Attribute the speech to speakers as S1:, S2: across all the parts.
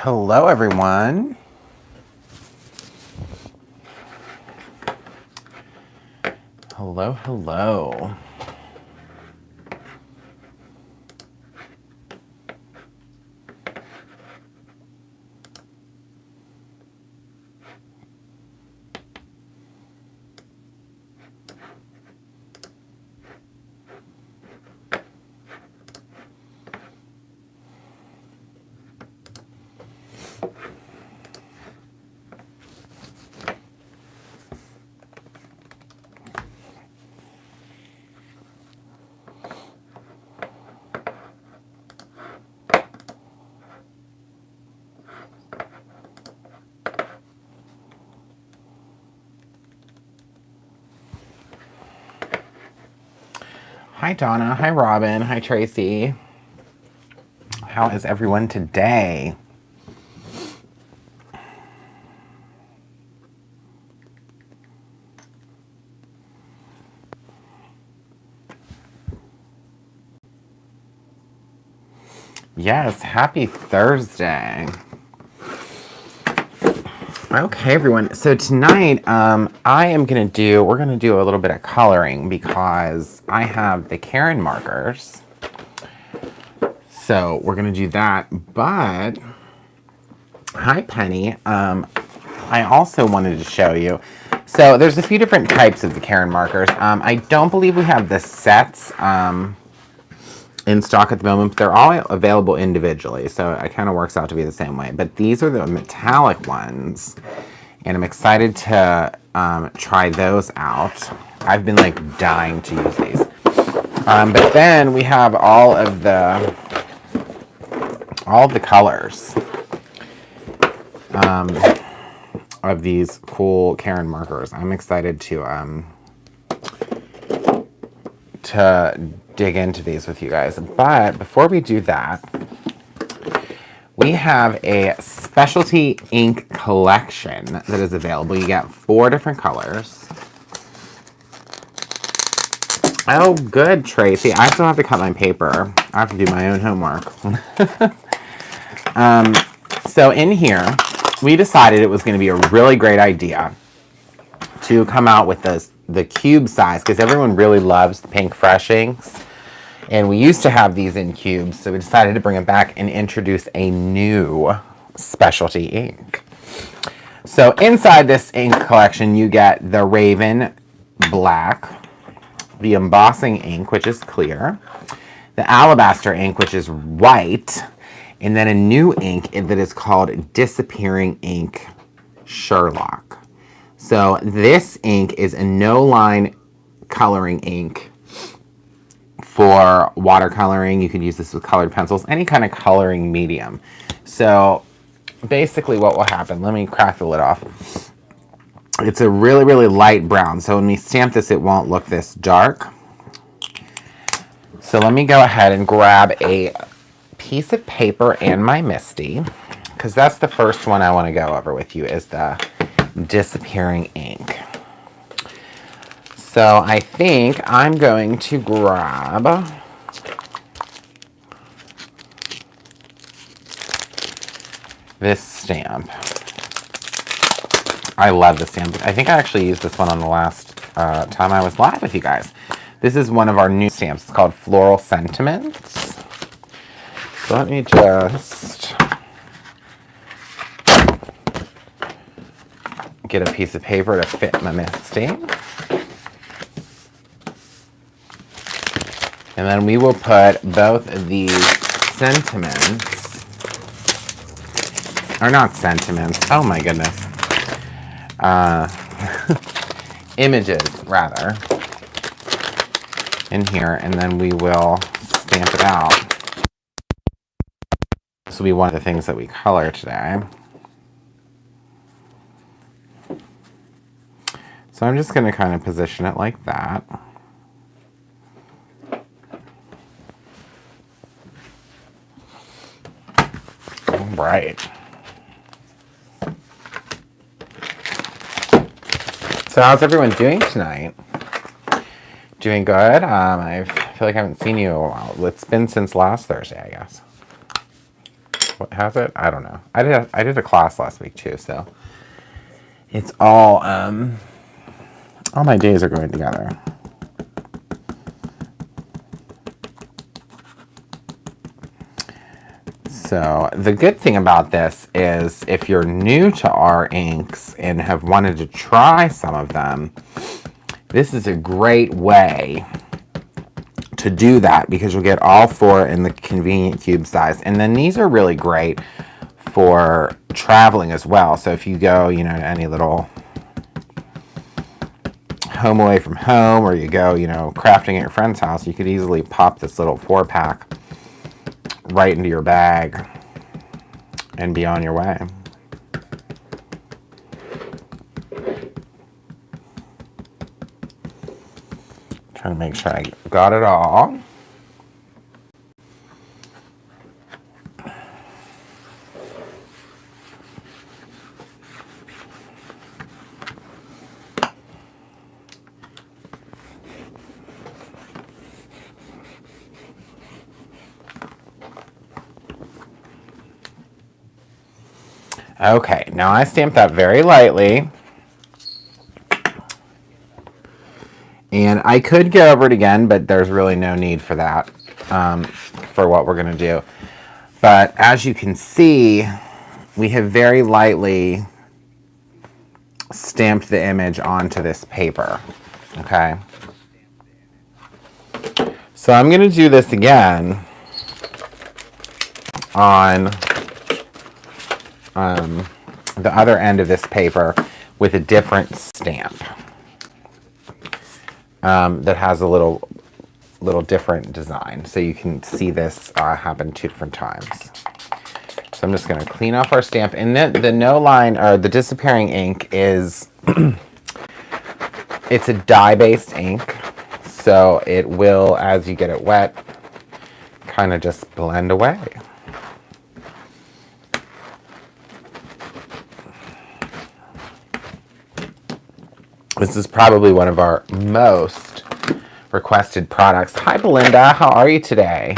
S1: Hello, everyone. Hello, hello. Hi, Donna. Hi, Robin. Hi, Tracy. How is everyone today? Yes, happy Thursday. Okay, everyone. So tonight, we're going to do a little bit of coloring because I have the Karen markers. So we're going to do that. But, hi, Penny. I also wanted to show you. So there's a few different types of the Karen markers. I don't believe we have the sets in stock at the moment, but they're all available individually. So it kind of works out to be the same way. But these are the metallic ones. And I'm excited to try those out. I've been like dying to use these. But then we have all of the colors of these cool Karen markers. I'm excited to dig into these with you guys. But before we do that, we have a specialty ink collection that is available. You get 4 different colors. Oh, good, Tracy. I still have to cut my paper. I have to do my own homework. So in here, we decided it was going to be a really great idea to come out with the cube size, because everyone really loves the pink fresh inks. And we used to have these in cubes, so we decided to bring them back and introduce a new specialty ink. So inside this ink collection, you get the Raven Black, the embossing ink, which is clear, the alabaster ink, which is white, and then a new ink that is called Disappearing Ink Sherlock. So this ink is a no-line coloring ink for watercoloring. You can use this with colored pencils, any kind of coloring medium. So basically what will happen, let me crack the lid off. It's a really, really light brown. So when we stamp this, it won't look this dark. So let me go ahead and grab a piece of paper and my Misty, because that's the first one I want to go over with you, is the Disappearing Ink. So I think I'm going to grab this stamp. I love this stamp. I think I actually used this one on the last time I was live with you guys. This is one of our new stamps. It's called Floral Sentiments. So let me just get a piece of paper to fit my Misty. And then we will put both of these sentiments, or not sentiments, oh my goodness, images rather, in here, and then we will stamp it out. This will be one of the things that we color today. So I'm just going to kind of position it like that. All right. So how's everyone doing tonight? Doing good? I feel like I haven't seen you in a while. It's been since last Thursday, I guess. What has it? I don't know. I did a class last week too, so it's all my days are going together. So the good thing about this is if you're new to our inks and have wanted to try some of them, this is a great way to do that because you'll get all four in the convenient cube size. And then these are really great for traveling as well. So if you go, to any little home away from home, or you go, crafting at your friend's house, you could easily pop this little 4-pack right into your bag and be on your way. Trying to make sure I got it all. Okay, now I stamped that very lightly. And I could go over it again, but there's really no need for that for what we're going to do. But as you can see, we have very lightly stamped the image onto this paper. Okay. So I'm going to do this again on the other end of this paper with a different stamp that has a little different design. So you can see this happen 2 different times. So I'm just going to clean off our stamp. And the no line, or the disappearing ink, is it's a dye-based ink. So it will, as you get it wet, kind of just blend away. This is probably one of our most requested products. Hi, Belinda. How are you today?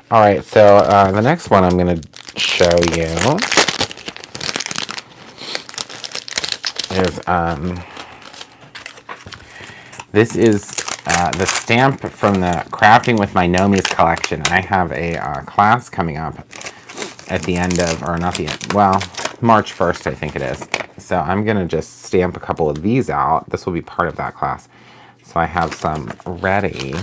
S1: All right, so the next one I'm going to show you is this is the stamp from the Crafting with My Nomies collection. I have a class coming up at the end of, or not the end, well, March 1st, I think it is. So I'm going to just stamp a couple of these out. This will be part of that class. So I have some ready.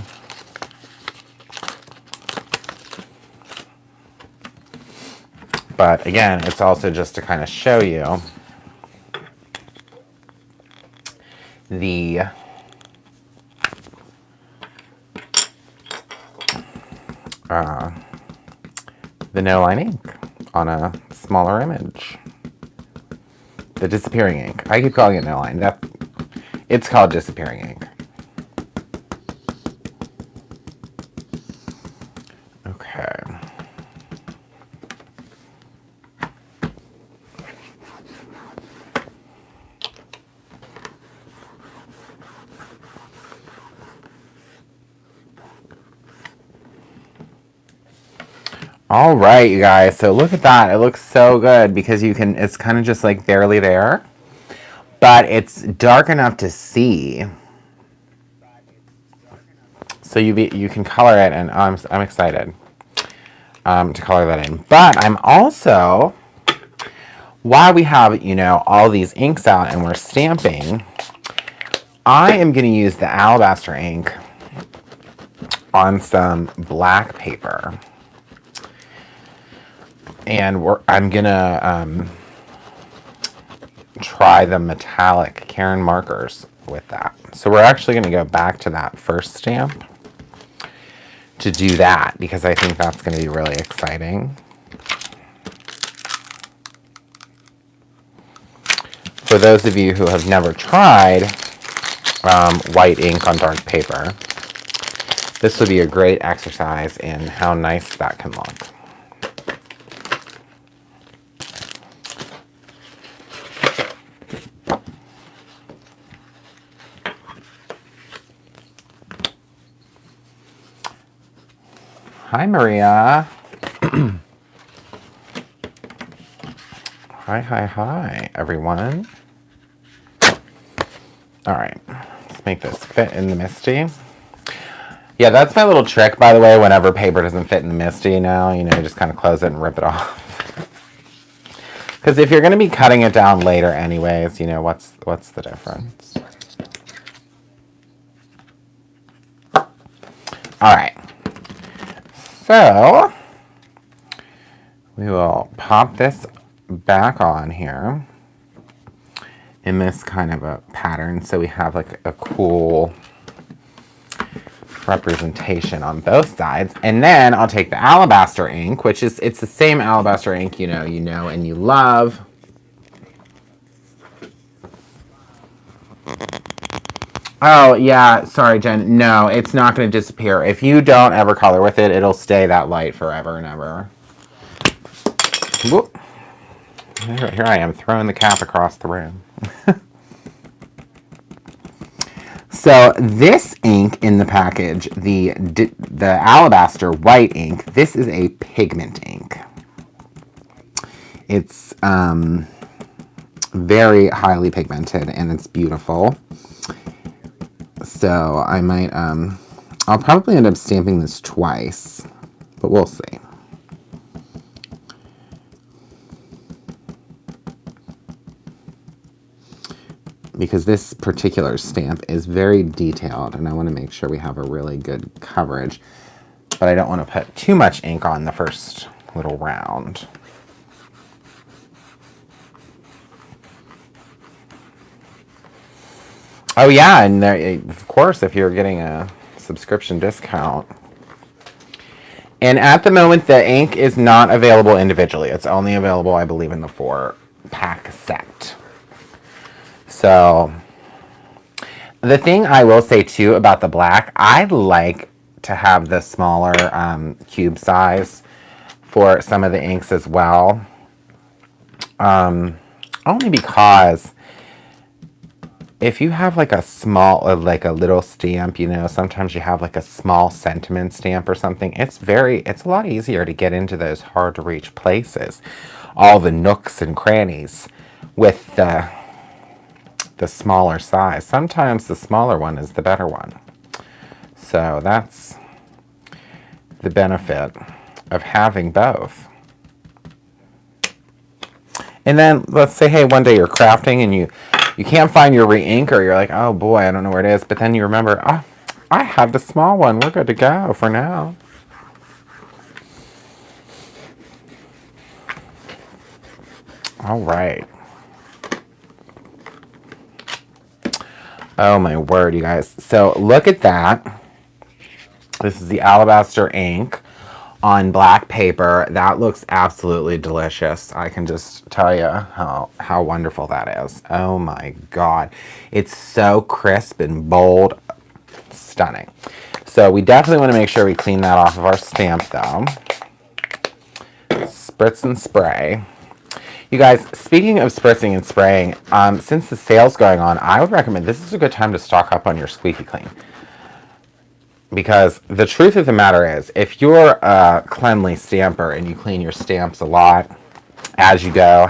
S1: But again, it's also just to kind of show you the no-line ink on a smaller image. The disappearing ink. I keep calling it no-line. It's called disappearing ink. Okay. All right, you guys. So look at that. It looks so good because it's kind of just like barely there, but it's dark enough to see. So you can color it, and I'm excited to color that in. But I'm also, while we have, all these inks out and we're stamping, I am going to use the alabaster ink on some black paper. And I'm going to try the metallic Karen markers with that. So we're actually going to go back to that first stamp to do that because I think that's going to be really exciting. For those of you who have never tried white ink on dark paper, this would be a great exercise in how nice that can look. Hi, Maria. Hi, everyone. All right, let's make this fit in the Misty. Yeah, that's my little trick, by the way. Whenever paper doesn't fit in the Misty now, you know, you just kind of close it and rip it off. Because if you're going to be cutting it down later anyways, you know, what's the difference? All right. So, we will pop this back on here in this kind of a pattern, so we have like a cool representation on both sides. And then I'll take the alabaster ink, which is, it's the same alabaster ink you know and you love. Oh yeah, sorry Jen, no, it's not going to disappear. If you don't ever color with it, it'll stay that light forever and ever. Whoop. Here I am throwing the cap across the room. So this ink in the package, the alabaster white ink, this is a pigment ink. It's very highly pigmented and it's beautiful. So I might, I'll probably end up stamping this twice, but we'll see. Because this particular stamp is very detailed and I want to make sure we have a really good coverage, but I don't want to put too much ink on the first little round. Oh yeah, and there, of course, if you're getting a subscription discount. And at the moment, the ink is not available individually. It's only available, I believe, in the 4-pack set. So, the thing I will say too about the black, I'd like to have the smaller cube size for some of the inks as well. Only because if you have like a small, like a little stamp, you know, sometimes you have like a small sentiment stamp or something, it's a lot easier to get into those hard to reach places, all the nooks and crannies with the smaller size. Sometimes the smaller one is the better one. So that's the benefit of having both. And then let's say, hey, one day you're crafting and you can't find your re-ink, or you're like, oh boy, I don't know where it is. But then you remember, oh, I have the small one. We're good to go for now. All right. Oh my word, you guys. So look at that. This is the alabaster ink on black paper. That looks absolutely delicious. I can just tell you how wonderful that is. Oh my God. It's so crisp and bold. Stunning. So we definitely want to make sure we clean that off of our stamp though. Spritz and spray. You guys, speaking of spritzing and spraying, since the sale's going on, I would recommend this is a good time to stock up on your squeaky clean. Because the truth of the matter is, if you're a cleanly stamper and you clean your stamps a lot as you go,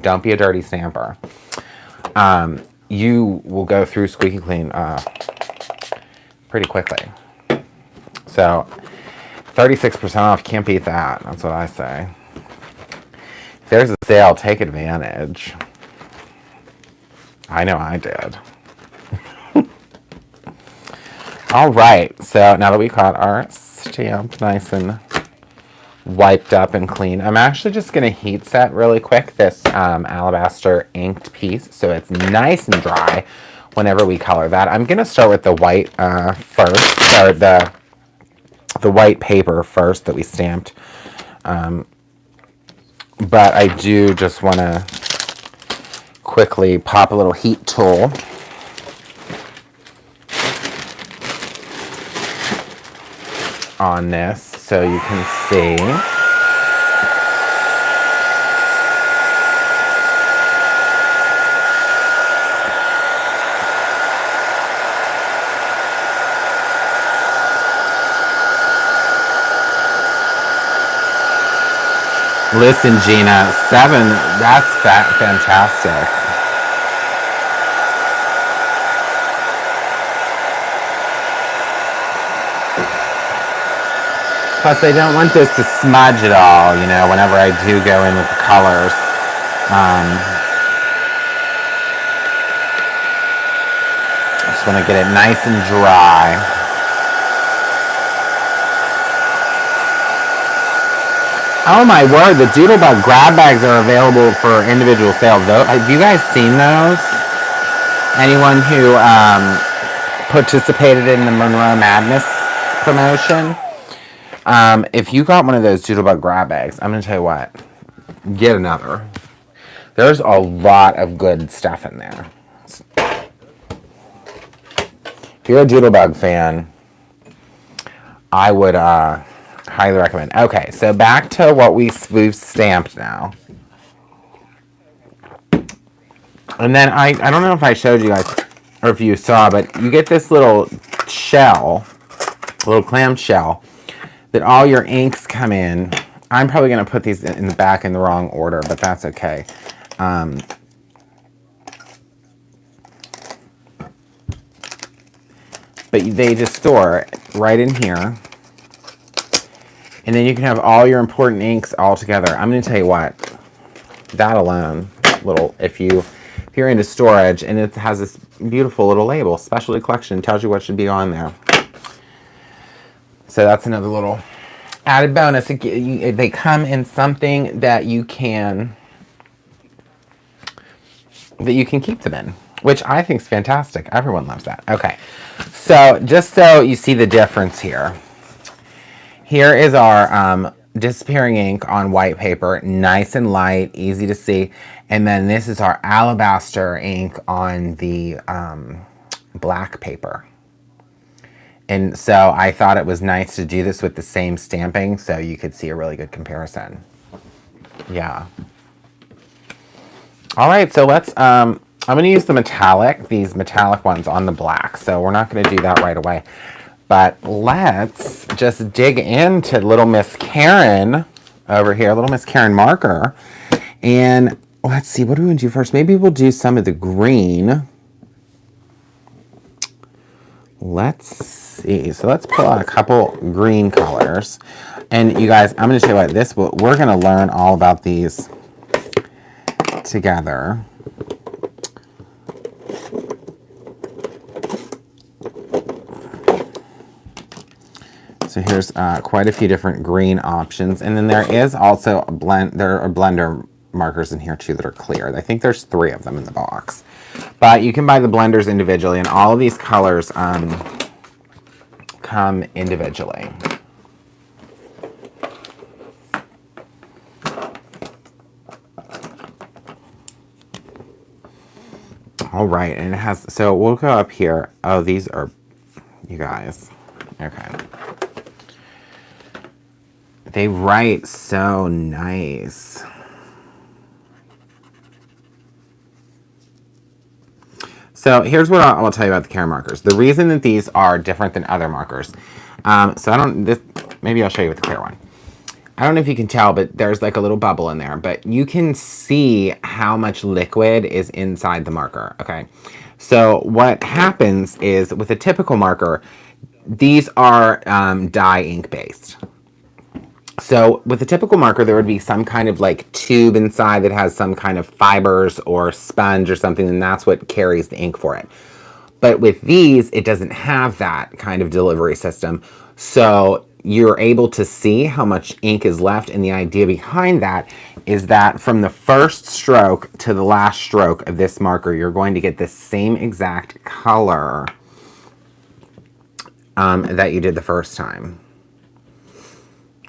S1: don't be a dirty stamper. You will go through squeaky clean pretty quickly. So 36% off, can't beat that. That's what I say. If there's a sale, take advantage. I know I did. All right, so now that we got our stamp nice and wiped up and clean, I'm actually just going to heat set really quick this alabaster inked piece so it's nice and dry whenever we color that. I'm going to start with the white first, or the white paper first that we stamped. But I do just want to quickly pop a little heat tool on this so you can see. Listen, Gina, 7, that's fantastic. Plus, I don't want this to smudge at all, you know, whenever I do go in with the colors. I just want to get it nice and dry. Oh my word, the Doodlebug grab bags are available for individual sale. Have you guys seen those? Anyone who participated in the Monroe Madness promotion? If you got one of those Doodlebug grab bags, I'm going to tell you what, get another. There's a lot of good stuff in there. If you're a Doodlebug fan, I would highly recommend. Okay, so back to what we've stamped now. And then I don't know if I showed you guys, or if you saw, but you get this little shell, little clam shell, that all your inks come in. I'm probably going to put these in the back in the wrong order, but that's okay. But they just store right in here. And then you can have all your important inks all together. I'm going to tell you what, that alone, if you're into storage, and it has this beautiful little label, specialty collection, tells you what should be on there. So that's another little added bonus. They come in something that you can keep them in, which I think is fantastic. Everyone loves that. Okay, so just so you see the difference here. Here is our disappearing ink on white paper, nice and light, easy to see. And then this is our alabaster ink on the black paper. And so I thought it was nice to do this with the same stamping so you could see a really good comparison. Yeah. All right, so let's, I'm going to use these metallic ones on the black. So we're not going to do that right away. But let's just dig into Little Miss Karen over here, Little Miss Karen marker. And let's see, what do we want to do first? Maybe we'll do some of the green. Let's see. So let's pull out a couple green colors. And you guys, I'm going to tell you what, we're going to learn all about these together. So here's quite a few different green options. And then there is also there are blender markers in here too that are clear. I think there's 3 of them in the box. But you can buy the blenders individually, and all of these colors come individually. All right, and it has, so we'll go up here. Oh, these are, you guys, okay. They write so nice. So here's what I'll tell you about the Karen markers. The reason that these are different than other markers. Maybe I'll show you with the clear one. I don't know if you can tell, but there's like a little bubble in there, but you can see how much liquid is inside the marker, okay? So what happens is with a typical marker, these are dye ink based. So with a typical marker, there would be some kind of like tube inside that has some kind of fibers or sponge or something, and that's what carries the ink for it. But with these, it doesn't have that kind of delivery system. So you're able to see how much ink is left, and the idea behind that is that from the first stroke to the last stroke of this marker, you're going to get the same exact color that you did the first time.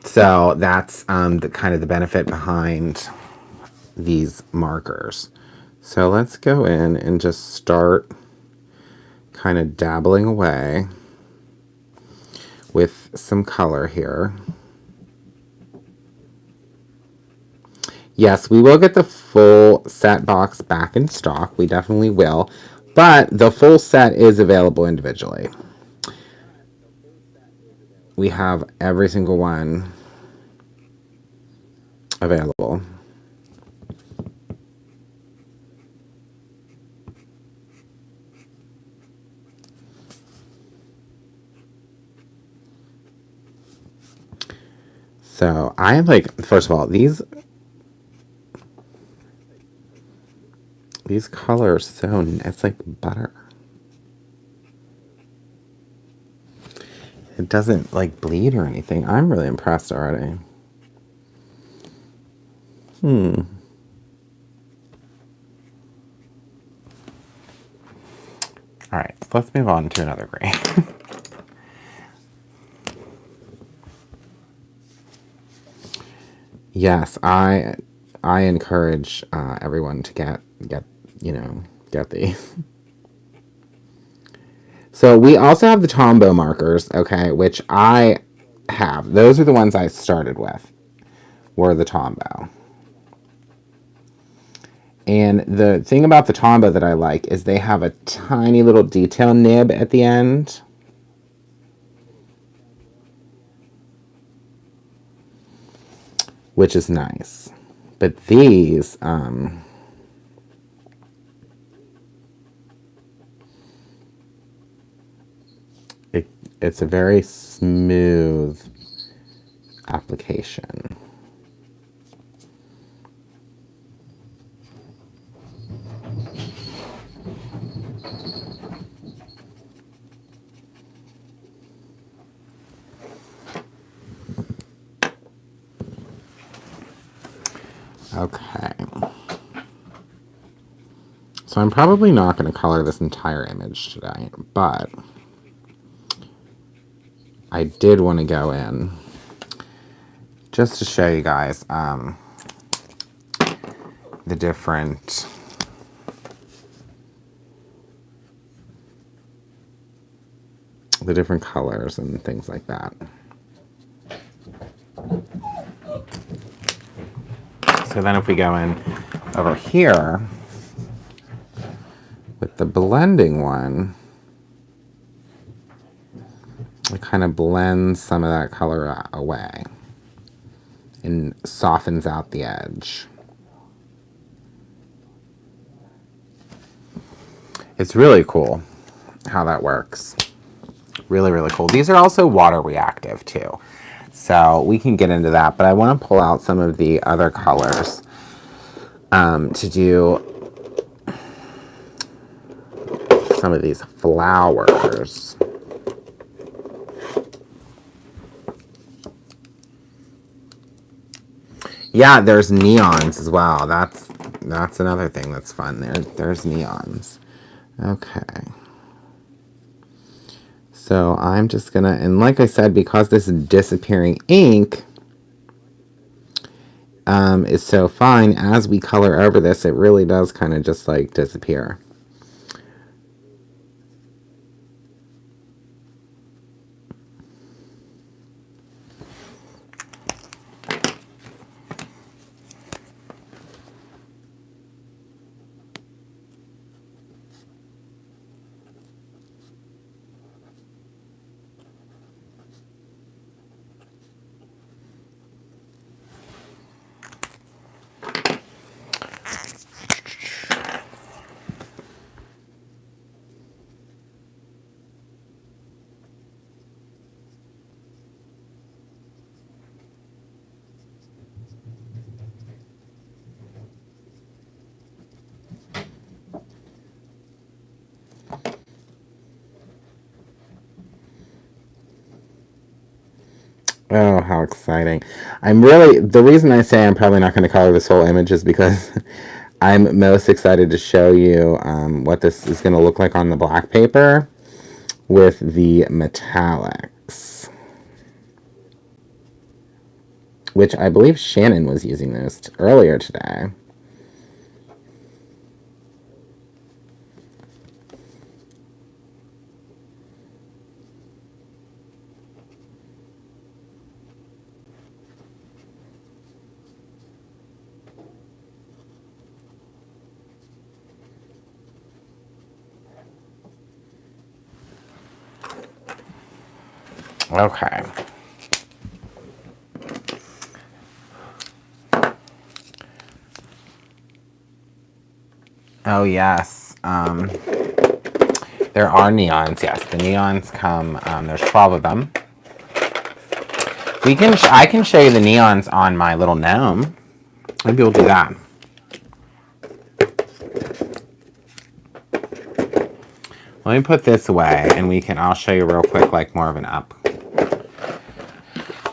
S1: So that's the kind of the benefit behind these markers. So let's go in and just start kind of dabbling away with some color here. Yes, we will get the full set box back in stock. We definitely will. But the full set is available individually. We have every single one available. So I like, first of all, these colors, so it's like butter. It doesn't like bleed or anything. I'm really impressed already. All right, so let's move on to another green. Yes, I encourage everyone to get these. So we also have the Tombow markers, okay, which I have. Those are the ones I started with, were the Tombow. And the thing about the Tombow that I like is they have a tiny little detail nib at the end. Which is nice. But these, it's a very smooth application. Okay. So I'm probably not going to color this entire image today, but I did want to go in just to show you guys the different colors and things like that. So then if we go in over here with the blending one, it kind of blends some of that color away and softens out the edge. It's really cool how that works. Really, really cool. These are also water reactive too. So we can get into that, but I want to pull out some of the other colors to do some of these flowers. Yeah, there's neons as well. That's another thing that's fun. There's neons. Okay. So I'm just gonna, and like I said, because this disappearing ink is so fine, as we color over this, it really does kind of just like disappear. Oh, how exciting. The reason I say I'm probably not going to color this whole image is because I'm most excited to show you what this is going to look like on the black paper with the metallics. Which I believe Shannon was using those earlier today. Okay. Oh yes. There are neons. Yes, the neons come. There's 12 of them. We can. I can show you the neons on my little gnome. Maybe we'll do that. Let me put this away, and we can. I'll show you real quick, like more of an up.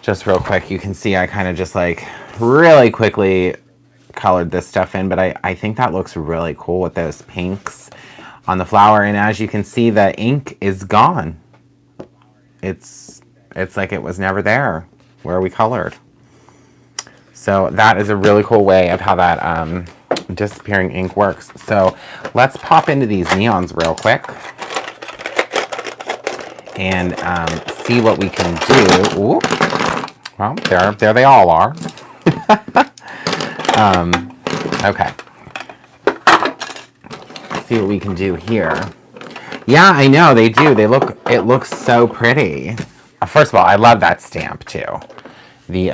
S1: Just real quick, you can see I kind of just like really quickly colored this stuff in, but I think that looks really cool with those pinks on the flower. And as you can see, the ink is gone. It's like it was never there where we colored. So that is a really cool way of how that disappearing ink works. So let's pop into these neons real quick and see what we can do. Ooh. Well, there they all are. Okay. Let's see what we can do here. Yeah, I know they do. It looks so pretty. First of all, I love that stamp too. The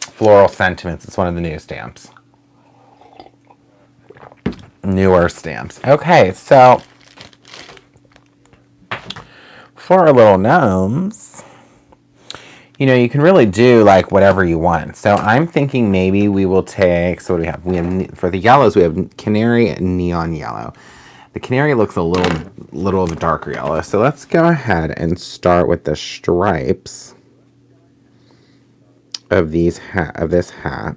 S1: Floral Sentiments. It's one of the new stamps. Newer stamps. Okay, so for our little gnomes, you know, you can really do like whatever you want. So I'm thinking maybe we will take, so what do we have? We have, for the yellows, we have canary and neon yellow. The canary looks a little of a darker yellow. So let's go ahead and start with the stripes of this hat.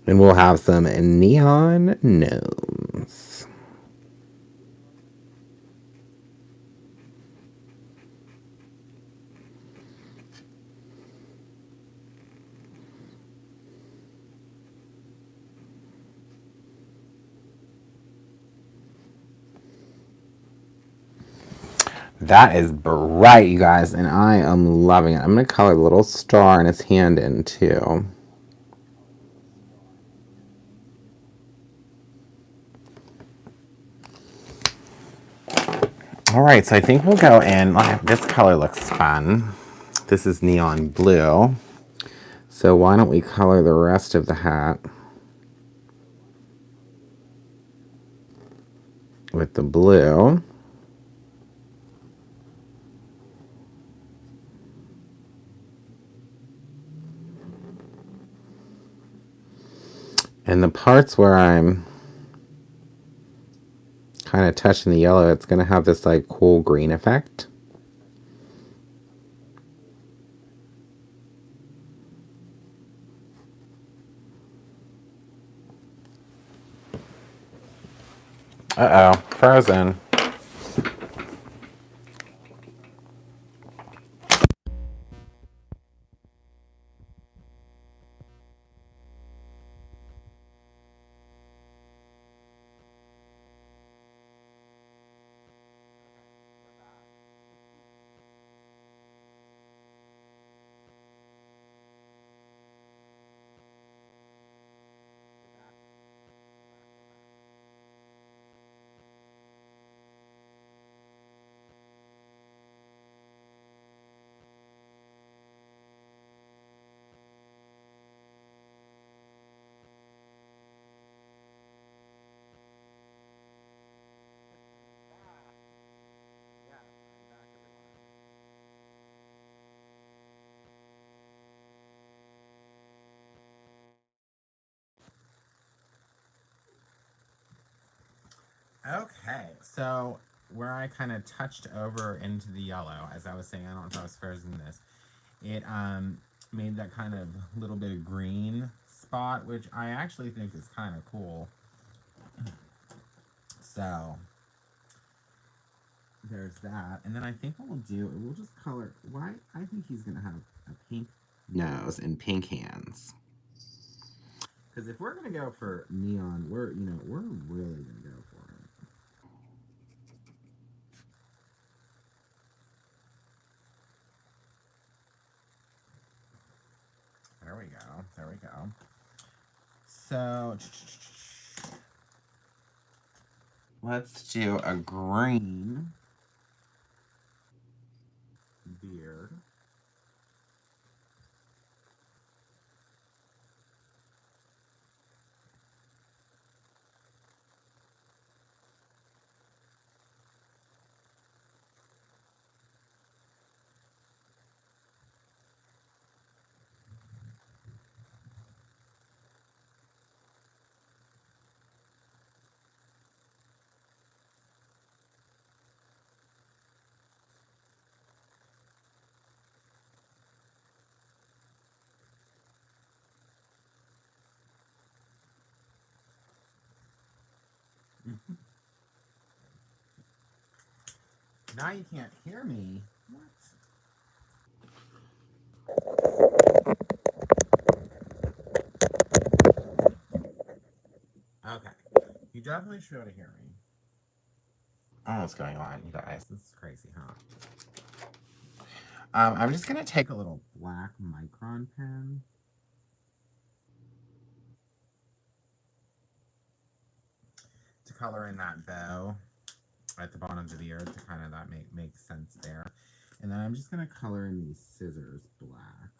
S1: And we'll have some neon gnomes. That is bright, you guys, and I am loving it. I'm going to color the little star in his hand in too. All right, so I think we'll go in. This color looks fun. This is neon blue. So why don't we color the rest of the hat with the blue. And the parts where I'm kind of touching the yellow, it's going to have this like cool green effect. Uh-oh, frozen. Okay, so where I kind of touched over into the yellow, as I was saying, I don't know if I was frozen in this, it made that kind of little bit of green spot, which I actually think is kind of cool. So there's that. And then I think what we'll do, we'll just color, why, I think he's going to have a pink nose and pink hands. Because if we're going to go for neon, we're really going to go for it. There we go. There we go. So let's do a green beard. Now you can't hear me. What? Okay. You definitely should be able to hear me. Oh, what's going on, you guys? This is crazy, huh? I'm just gonna take a little black micron pen to color in that bow at the bottom of the ear to kind of that make sense there. And then I'm just gonna color in these scissors black.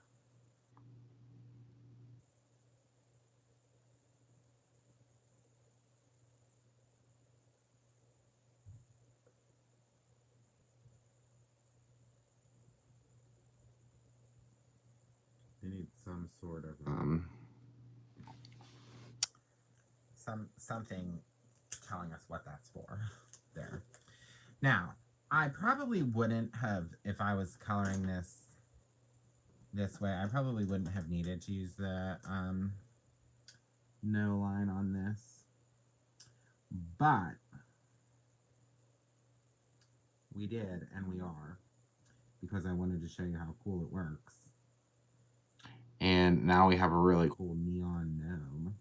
S1: I need some sort of something telling us what that's for. There. Now, I probably wouldn't have, if I was coloring this way, I probably wouldn't have needed to use the no line on this. But we did, and we are, because I wanted to show you how cool it works. And now we have a really cool neon gnome.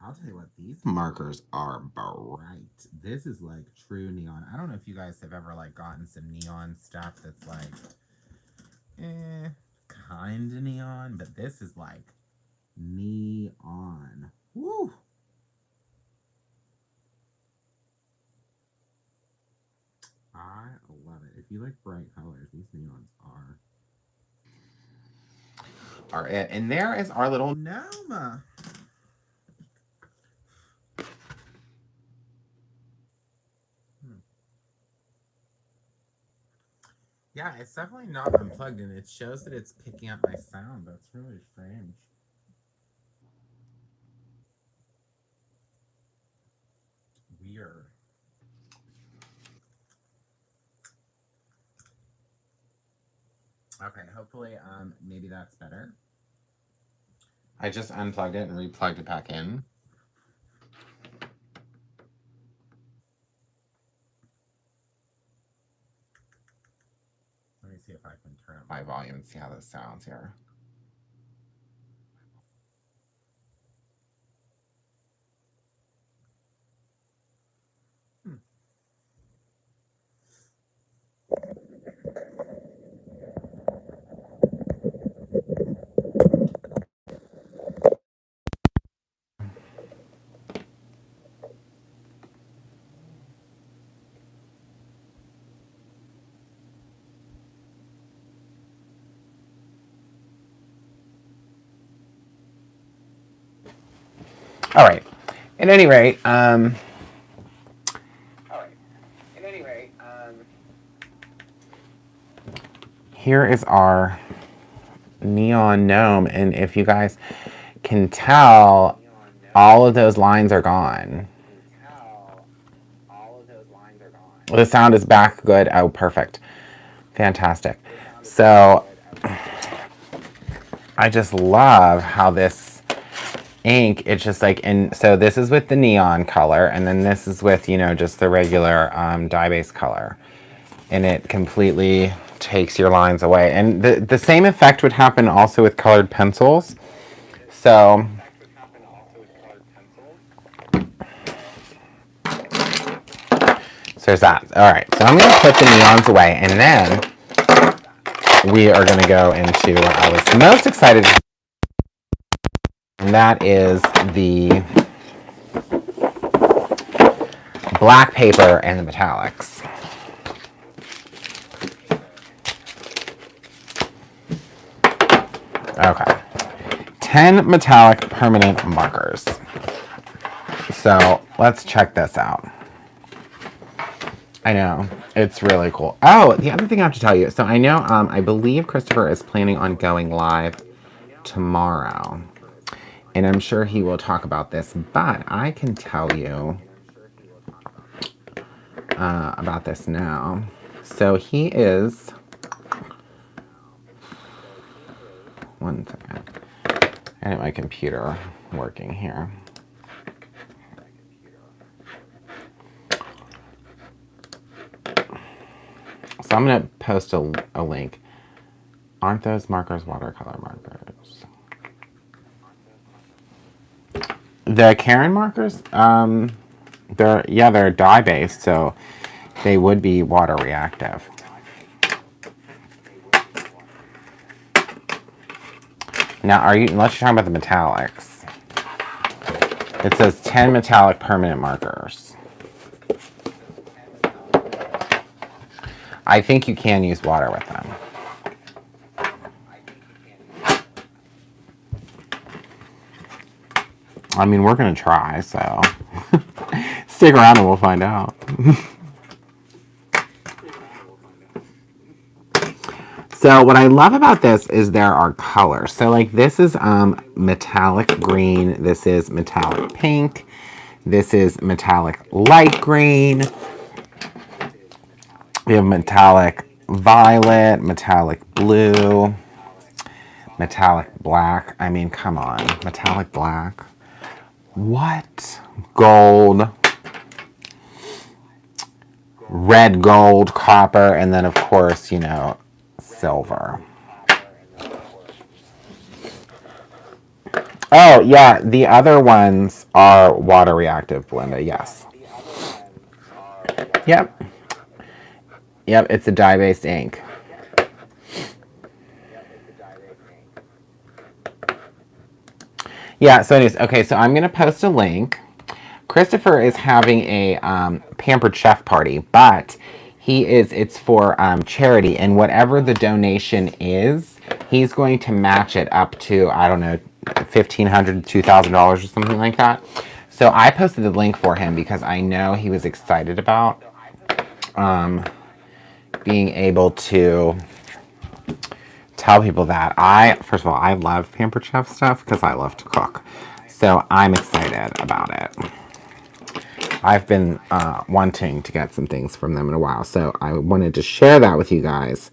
S1: I'll tell you what, these markers are bright. This is like true neon. I don't know if you guys have ever like gotten some neon stuff that's like, kind of neon, but this is like neon. Woo! I love it. If you like bright colors, these neons are it. And there is our little gnome. Yeah, it's definitely not unplugged, and it shows that it's picking up my sound. That's really strange. Weird. Okay, hopefully, maybe that's better. I just unplugged it and replugged it back in. Let me see if I can turn up my volume and see how this sounds here. All right. At any rate, here is our neon gnome, and if you guys can tell, all of those lines are gone. The sound is back good. Oh, perfect. Fantastic. So I just love how this ink, it's just like, and so this is with the neon color, and then this is with, you know, just the regular dye-based color. And it completely takes your lines away. And the same effect would happen also with colored pencils. So there's that. All right, so I'm going to put the neons away, and then we are going to go into what I was most excited to, and that is the black paper and the metallics. Okay. 10 metallic permanent markers. So let's check this out. I know, it's really cool. Oh, the other thing I have to tell you. So I know, I believe Christopher is planning on going live tomorrow. And I'm sure he will talk about this, but I can tell you about this now. So he is, one second, I have my computer working here. So I'm going to post a link. Aren't those markers watercolor markers? The Karen markers? They're dye based, so they would be water reactive. Now, unless you're talking about the metallics. It says 10 metallic permanent markers. I think you can use water with them. I mean, we're going to try, so stick around and we'll find out. So what I love about this is there are colors. So like this is metallic green. This is metallic pink. This is metallic light green. We have metallic violet, metallic blue, metallic black. I mean, come on, metallic black. What? Gold, red, gold, copper, and then of course, you know, silver. Oh, yeah, the other ones are water reactive, Belinda, yes. Yep. Yep, it's a dye-based ink. Yeah, so anyways, okay, so I'm going to post a link. Christopher is having a Pampered Chef party, but it's for charity, and whatever the donation is, he's going to match it up to, I don't know, $1,500 to $2,000 or something like that. So I posted the link for him because I know he was excited about being able to tell people that. First of all, I love Pampered Chef stuff because I love to cook. So I'm excited about it. I've been wanting to get some things from them in a while, so I wanted to share that with you guys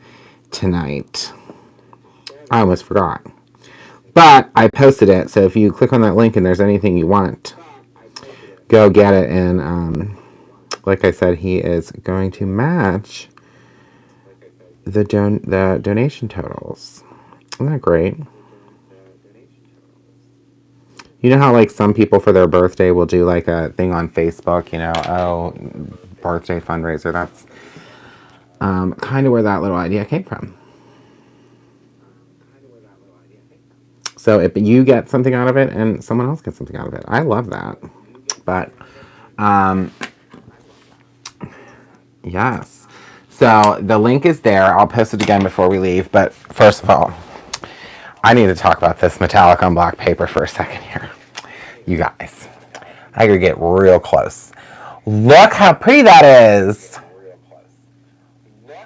S1: tonight. I almost forgot. But I posted it, so if you click on that link and there's anything you want, go get it. And like I said, he is going to match the donation totals. Isn't that great? You know how like some people for their birthday will do like a thing on Facebook, you know, oh, birthday fundraiser. That's kind of where that little idea came from. So if you get something out of it and someone else gets something out of it, I love that. But yes. So the link is there. I'll post it again before we leave. But first of all, I need to talk about this metallic on black paper for a second here. You guys, I gotta get real close. Look how pretty that is.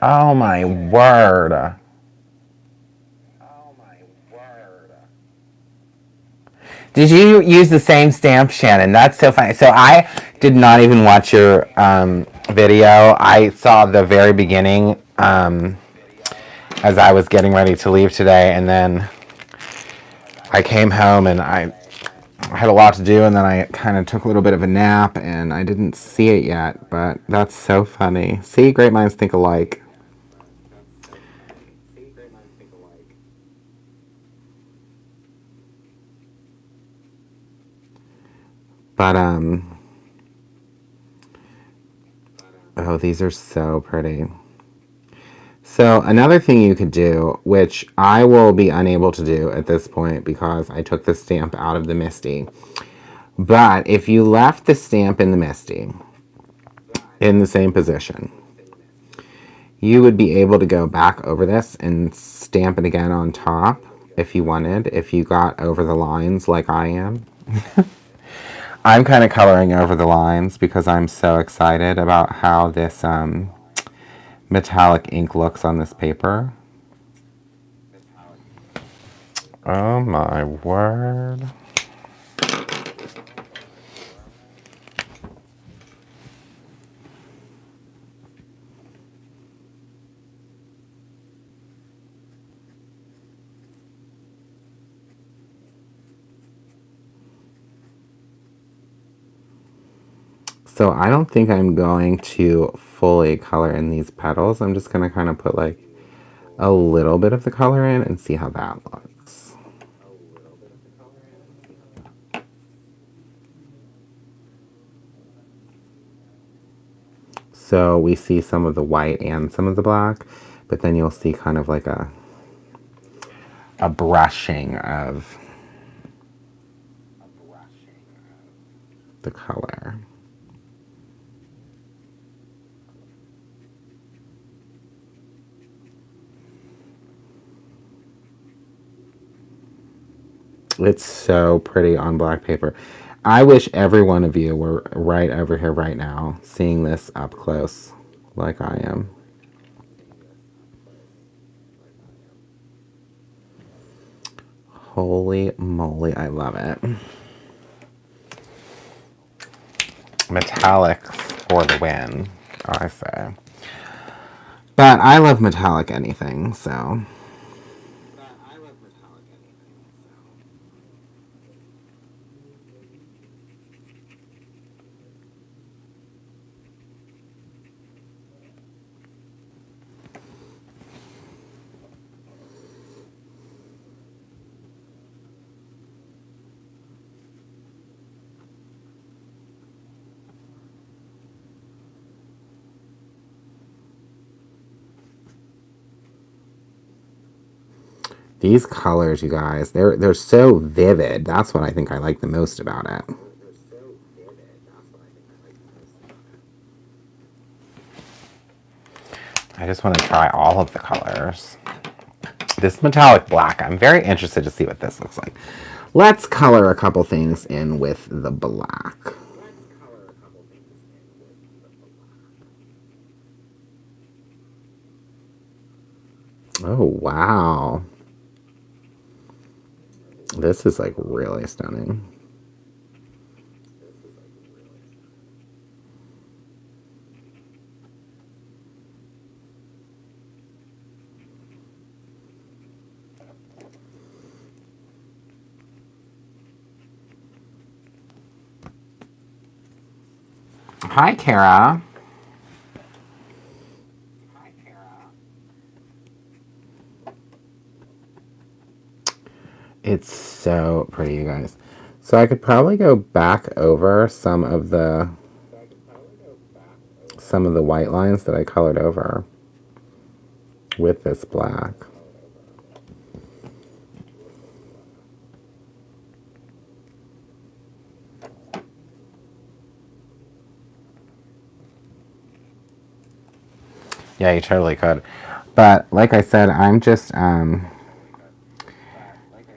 S1: Oh my word. Did you use the same stamp, Shannon? That's so funny. So I did not even watch your video. I saw the very beginning as I was getting ready to leave today, and then I came home and I had a lot to do, and then I kind of took a little bit of a nap, and I didn't see it yet, but that's so funny. See, great minds think alike. But, oh, these are so pretty. So another thing you could do, which I will be unable to do at this point because I took the stamp out of the Misty, but if you left the stamp in the Misty in the same position, you would be able to go back over this and stamp it again on top if you wanted, if you got over the lines like I am. I'm kind of coloring over the lines because I'm so excited about how this metallic ink looks on this paper. Oh my word. So I don't think I'm going to fully color in these petals. I'm just going to kind of put like a little bit of the color in and see how that looks. So we see some of the white and some of the black, but then you'll see kind of like a brushing of the color. It's so pretty on black paper. I wish every one of you were right over here right now, seeing this up close like I am. Holy moly, I love it. Metallics for the win, I say. But I love metallic anything, so. These colors, you guys, they're so vivid. That's what I think I like the most about it. I just want to try all of the colors. This metallic black, I'm very interested to see what this looks like. Let's color a couple things in with the black. Oh, wow. This is like really stunning. Hi, Kara. It's so pretty, you guys. So I could probably go back over some of the white lines that I colored over with this black. Yeah, you totally could. But like I said, I'm just,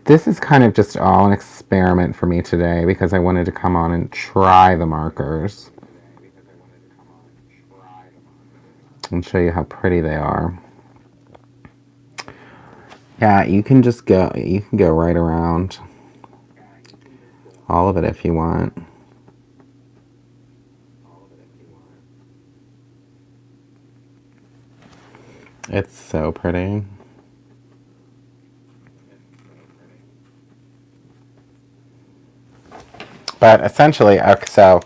S1: this is kind of just all an experiment for me today because I wanted to come on and try the markers and show you how pretty they are. Yeah, you can just go, you can go right around all of it if you want. It's so pretty. But essentially, so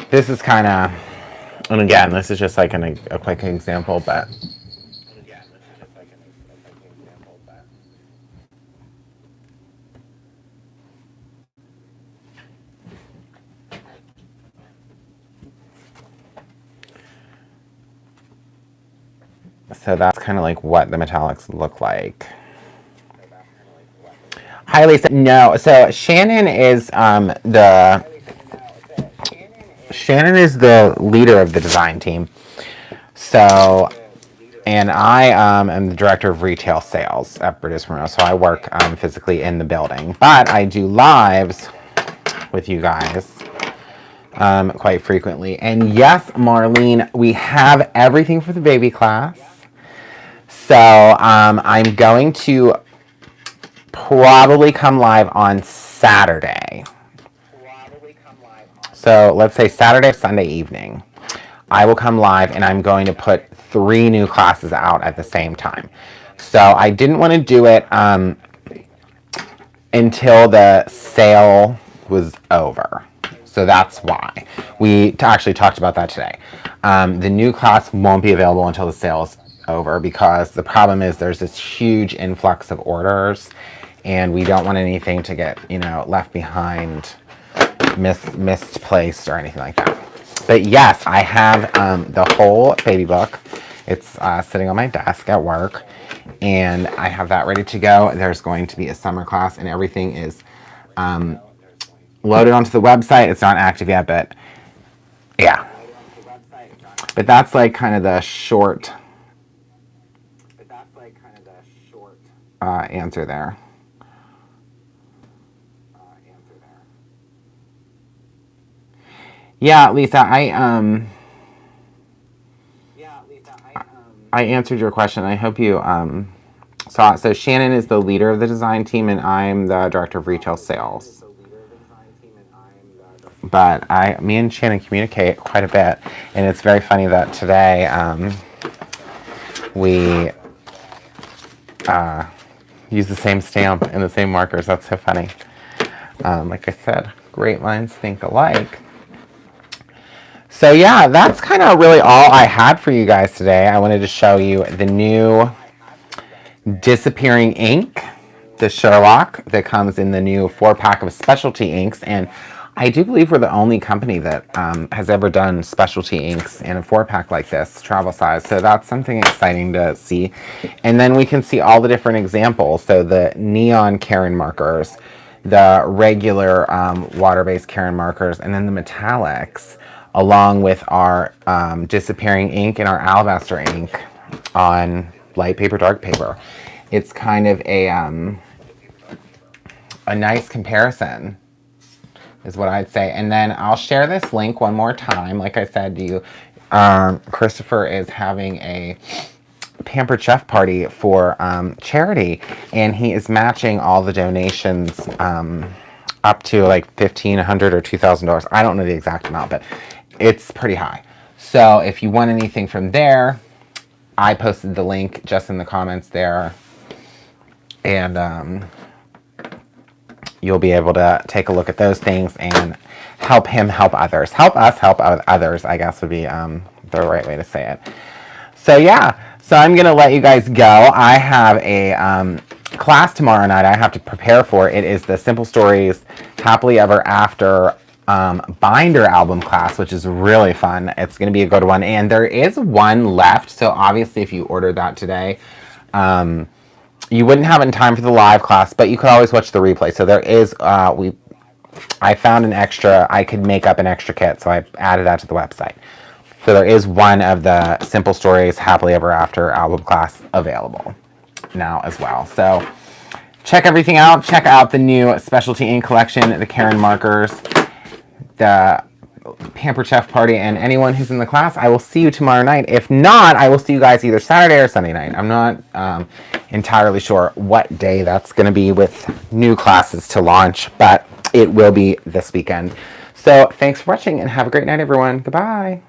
S1: this is kind of, and again, this is just like a quick example, but so that's kind of like what the metallics look like. Hi, Lisa. No, so Shannon is the leader of the design team. So, and I am the director of retail sales at British Monroe. So I work physically in the building, but I do lives with you guys quite frequently. And yes, Marlene, we have everything for the baby class. So I'm going to probably come live on Saturday. So let's say Saturday or Sunday evening. I will come live and I'm going to put 3 new classes out at the same time. So I didn't want to do it until the sale was over. So that's why. We actually talked about that today. The new class won't be available until the sale's over because the problem is there's this huge influx of orders and we don't want anything to get, left behind, misplaced or anything like that. But yes, I have the whole baby book. It's sitting on my desk at work and I have that ready to go. There's going to be a summer class and everything is loaded onto the website. It's not active yet, but yeah. But that's like kind of the short answer there. Yeah, Lisa, I answered your question. I hope you saw it. So Shannon is the leader of the design team, and I'm the director of retail sales. But me and Shannon communicate quite a bit, and it's very funny that today we use the same stamp and the same markers. That's so funny. Like I said, great minds think alike. So yeah, that's kind of really all I had for you guys today. I wanted to show you the new Disappearing ink, the Sherlock, that comes in the new 4-pack of specialty inks. And I do believe we're the only company that has ever done specialty inks in a 4-pack like this, travel size. So that's something exciting to see. And then we can see all the different examples. So the neon Karen markers, the regular water-based Karen markers, and then the metallics, along with our Disappearing ink and our alabaster ink on light paper, dark paper. It's kind of a nice comparison, is what I'd say. And then I'll share this link one more time. Like I said to you, Christopher is having a Pampered Chef party for charity, and he is matching all the donations up to like $1,500 or $2,000. I don't know the exact amount, but it's pretty high. So if you want anything from there, I posted the link just in the comments there, and you'll be able to take a look at those things and help him help others. Help us help others, I guess would be the right way to say it. So yeah, so I'm going to let you guys go. I have a class tomorrow night I have to prepare for. It is the Simple Stories Happily Ever After binder album class, which is really fun. It's going to be a good one, and there is one left. So obviously if you ordered that today, you wouldn't have it in time for the live class, but you could always watch the replay. So there is I found an extra, I could make up an extra kit, so I added that to the website. So there is one of the Simple Stories Happily Ever After album class available now as well. So check everything out. Check out the new specialty ink collection, the Karen markers, the Pampered Chef party, and anyone who's in the class. I will see you tomorrow night. If not, I will see you guys either Saturday or Sunday night. I'm not entirely sure what day that's going to be with new classes to launch, but it will be this weekend. So thanks for watching and have a great night, everyone. Goodbye.